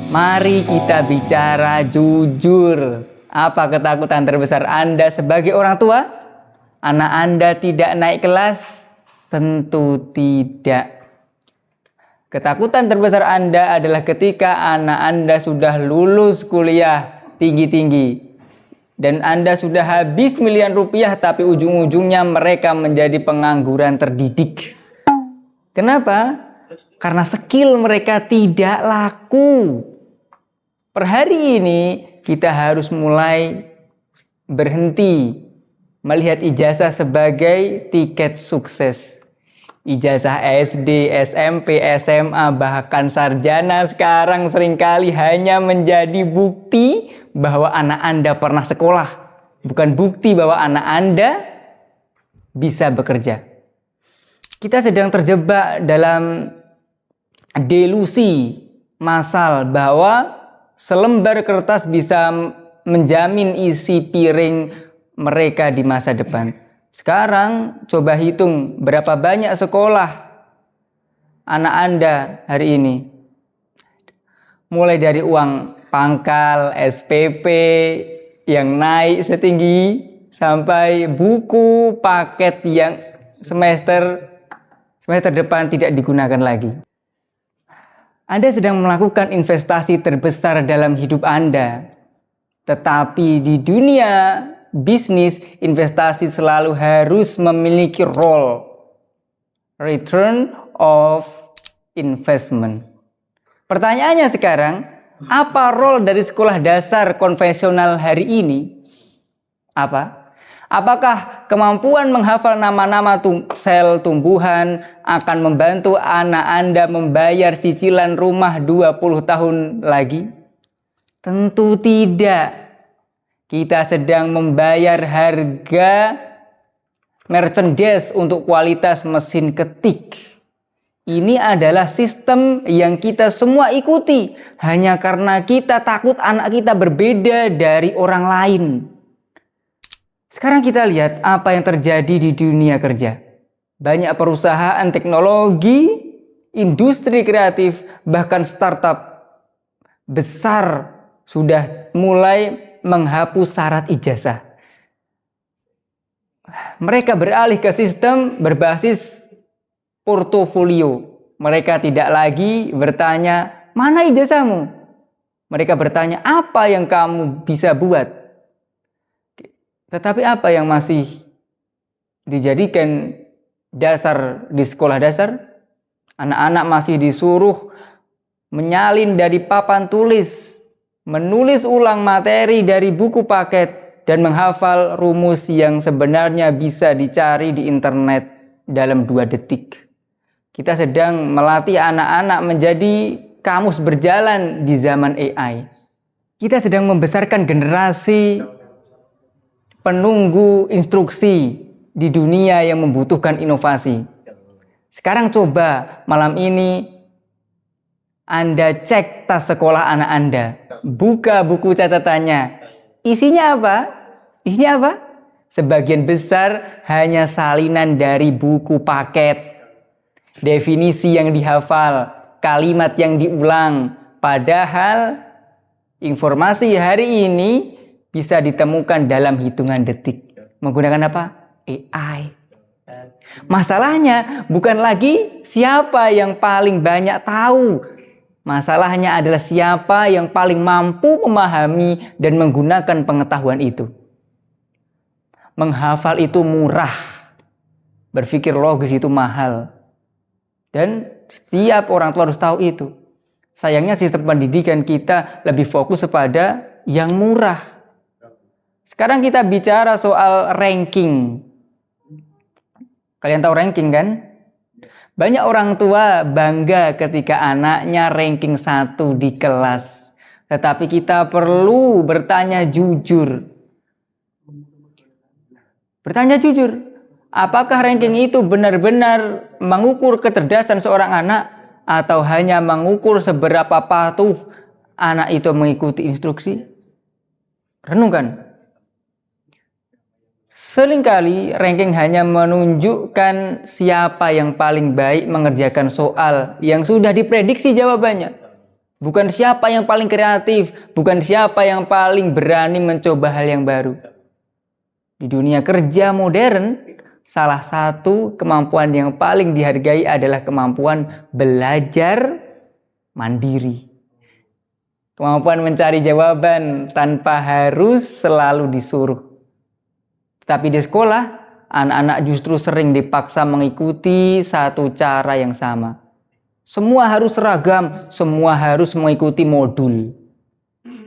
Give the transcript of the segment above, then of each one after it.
Mari kita bicara jujur. Apa ketakutan terbesar Anda sebagai orang tua? Anak Anda tidak naik kelas? Tentu tidak. Ketakutan terbesar Anda adalah ketika anak Anda sudah lulus kuliah tinggi-tinggi dan Anda sudah habis miliaran rupiah, tapi ujung-ujungnya mereka menjadi pengangguran terdidik. Kenapa? Karena skill mereka tidak laku. Per hari ini kita harus mulai berhenti melihat ijazah sebagai tiket sukses. Ijazah SD, SMP, SMA, bahkan sarjana sekarang seringkali hanya menjadi bukti bahwa anak Anda pernah sekolah, bukan bukti bahwa anak Anda bisa bekerja. Kita sedang terjebak dalam delusi massal bahwa selembar kertas bisa menjamin isi piring mereka di masa depan. Sekarang coba hitung berapa banyak sekolah anak Anda hari ini. Mulai dari uang pangkal, SPP yang naik setinggi, sampai buku paket yang semester depan tidak digunakan lagi. Anda sedang melakukan investasi terbesar dalam hidup Anda. Tetapi di dunia bisnis, investasi selalu harus memiliki role return of investment. Pertanyaannya sekarang, apa role dari sekolah dasar konvensional hari ini? Apa? Apakah kemampuan menghafal nama-nama sel tumbuhan akan membantu anak Anda membayar cicilan rumah 20 tahun lagi? Tentu tidak. Kita sedang membayar harga merchandise untuk kualitas mesin ketik. Ini adalah sistem yang kita semua ikuti hanya karena kita takut anak kita berbeda dari orang lain. Sekarang kita lihat apa yang terjadi di dunia kerja. Banyak perusahaan teknologi, industri kreatif, bahkan startup besar sudah mulai menghapus syarat ijazah. Mereka beralih ke sistem berbasis portofolio. Mereka tidak lagi bertanya, mana ijazahmu? Mereka bertanya, apa yang kamu bisa buat? Tetapi apa yang masih dijadikan dasar di sekolah dasar? Anak-anak masih disuruh menyalin dari papan tulis, menulis ulang materi dari buku paket, dan menghafal rumus yang sebenarnya bisa dicari di internet dalam 2 detik. Kita sedang melatih anak-anak menjadi kamus berjalan di zaman AI. Kita sedang membesarkan generasi penunggu instruksi di dunia yang membutuhkan inovasi. Sekarang coba malam ini Anda cek tas sekolah anak Anda. Buka buku catatannya. Isinya apa? Isinya apa? Sebagian besar hanya salinan dari buku paket. Definisi yang dihafal, kalimat yang diulang. Padahal informasi hari ini bisa ditemukan dalam hitungan detik. Menggunakan apa? AI. Masalahnya bukan lagi siapa yang paling banyak tahu. Masalahnya adalah siapa yang paling mampu memahami dan menggunakan pengetahuan itu. Menghafal itu murah. Berpikir logis itu mahal. Dan setiap orang tua harus tahu itu. Sayangnya sistem pendidikan kita lebih fokus kepada yang murah. Sekarang kita bicara soal ranking. Kalian tahu ranking kan? Banyak orang tua bangga ketika anaknya ranking 1 di kelas. Tetapi kita perlu bertanya jujur. Bertanya jujur. Apakah ranking itu benar-benar mengukur kecerdasan seorang anak? Atau hanya mengukur seberapa patuh anak itu mengikuti instruksi? Renungkan. Seringkali ranking hanya menunjukkan siapa yang paling baik mengerjakan soal yang sudah diprediksi jawabannya. Bukan siapa yang paling kreatif, bukan siapa yang paling berani mencoba hal yang baru. Di dunia kerja modern, salah satu kemampuan yang paling dihargai adalah kemampuan belajar mandiri. Kemampuan mencari jawaban tanpa harus selalu disuruh. Tapi di sekolah, anak-anak justru sering dipaksa mengikuti satu cara yang sama. Semua harus seragam, semua harus mengikuti modul.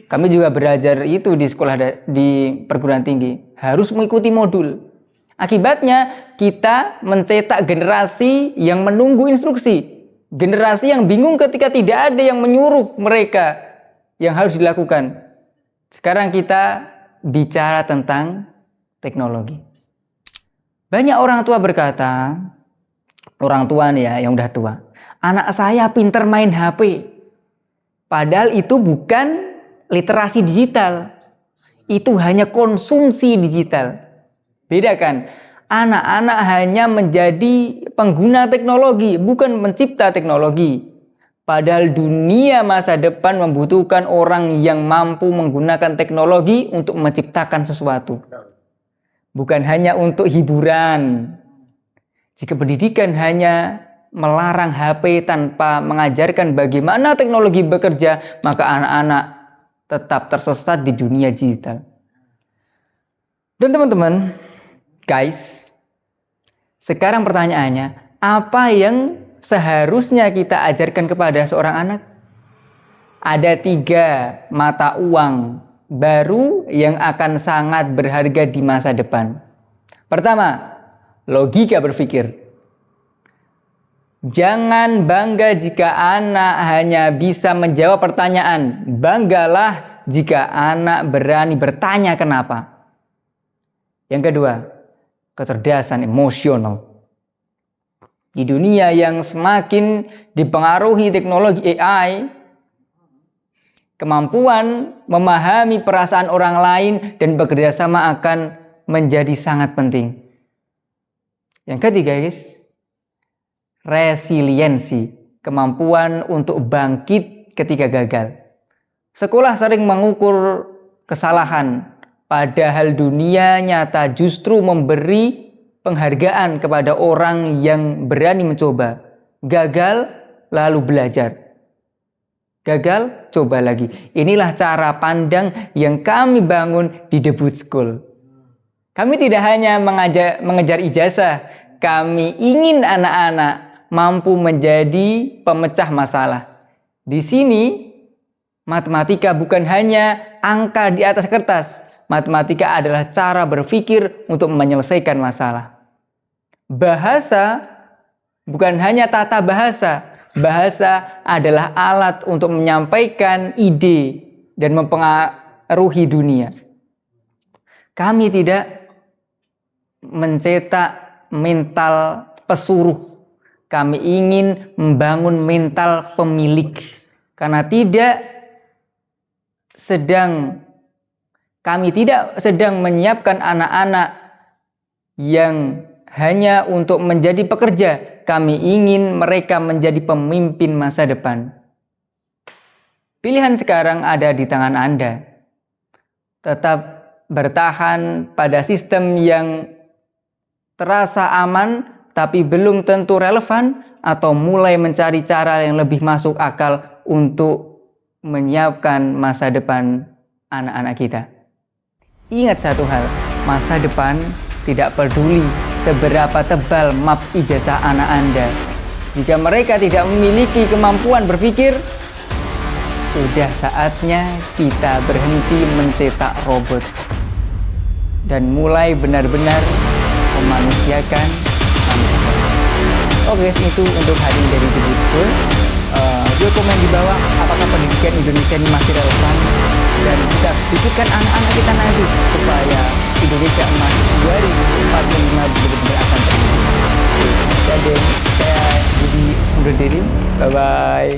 Kami juga belajar itu di sekolah, di perguruan tinggi. Harus mengikuti modul. Akibatnya kita mencetak generasi yang menunggu instruksi. Generasi yang bingung ketika tidak ada yang menyuruh mereka yang harus dilakukan. Sekarang kita bicara tentang teknologi. Banyak orang tua berkata, orang tua nih ya yang udah tua, anak saya pinter main HP. Padahal itu bukan literasi digital. Itu hanya konsumsi digital. Beda kan? Anak-anak hanya menjadi pengguna teknologi, bukan pencipta teknologi. Padahal dunia masa depan membutuhkan orang yang mampu menggunakan teknologi untuk menciptakan sesuatu. Bukan hanya untuk hiburan. Jika pendidikan hanya melarang HP tanpa mengajarkan bagaimana teknologi bekerja, maka anak-anak tetap tersesat di dunia digital. Dan teman-teman, guys, sekarang pertanyaannya, apa yang seharusnya kita ajarkan kepada seorang anak? Ada 3 mata uang baru yang akan sangat berharga di masa depan. Pertama, logika berpikir. Jangan bangga jika anak hanya bisa menjawab pertanyaan. Banggalah jika anak berani bertanya kenapa. Yang kedua, kecerdasan emosional. Di dunia yang semakin dipengaruhi teknologi AI, kemampuan memahami perasaan orang lain dan bekerja sama akan menjadi sangat penting. Yang ketiga, guys, resiliensi, kemampuan untuk bangkit ketika gagal. Sekolah sering mengukur kesalahan, padahal dunia nyata justru memberi penghargaan kepada orang yang berani mencoba. Gagal, lalu belajar. Gagal, coba lagi. Inilah cara pandang yang kami bangun di The Boot School. Kami tidak hanya mengejar ijazah, kami ingin anak-anak mampu menjadi pemecah masalah. Di sini, matematika bukan hanya angka di atas kertas. Matematika adalah cara berpikir untuk menyelesaikan masalah. Bahasa bukan hanya tata bahasa. Bahasa adalah alat untuk menyampaikan ide dan mempengaruhi dunia. Kami tidak mencetak mental pesuruh. Kami ingin membangun mental pemilik. Karena kami tidak sedang menyiapkan anak-anak yang hanya untuk menjadi pekerja. Kami ingin mereka menjadi pemimpin masa depan. Pilihan sekarang ada di tangan Anda. Tetap bertahan pada sistem yang terasa aman tapi belum tentu relevan, atau mulai mencari cara yang lebih masuk akal untuk menyiapkan masa depan anak-anak kita. Ingat satu hal, masa depan tidak peduli seberapa tebal map ijazah anak Anda. Jika mereka tidak memiliki kemampuan berpikir, sudah saatnya kita berhenti mencetak robot dan mulai benar-benar memanusiakan manusia. Oke, itu untuk hari ini dari The Boot School. Dia komen di bawah apakah pendidikan Indonesia ini masih relevan dan bisa pikirkan anak-anak kita nanti supaya Indonesia emas 2045 benar-benar akan terjadi. Jadi saya Budi undur diri. Bye bye.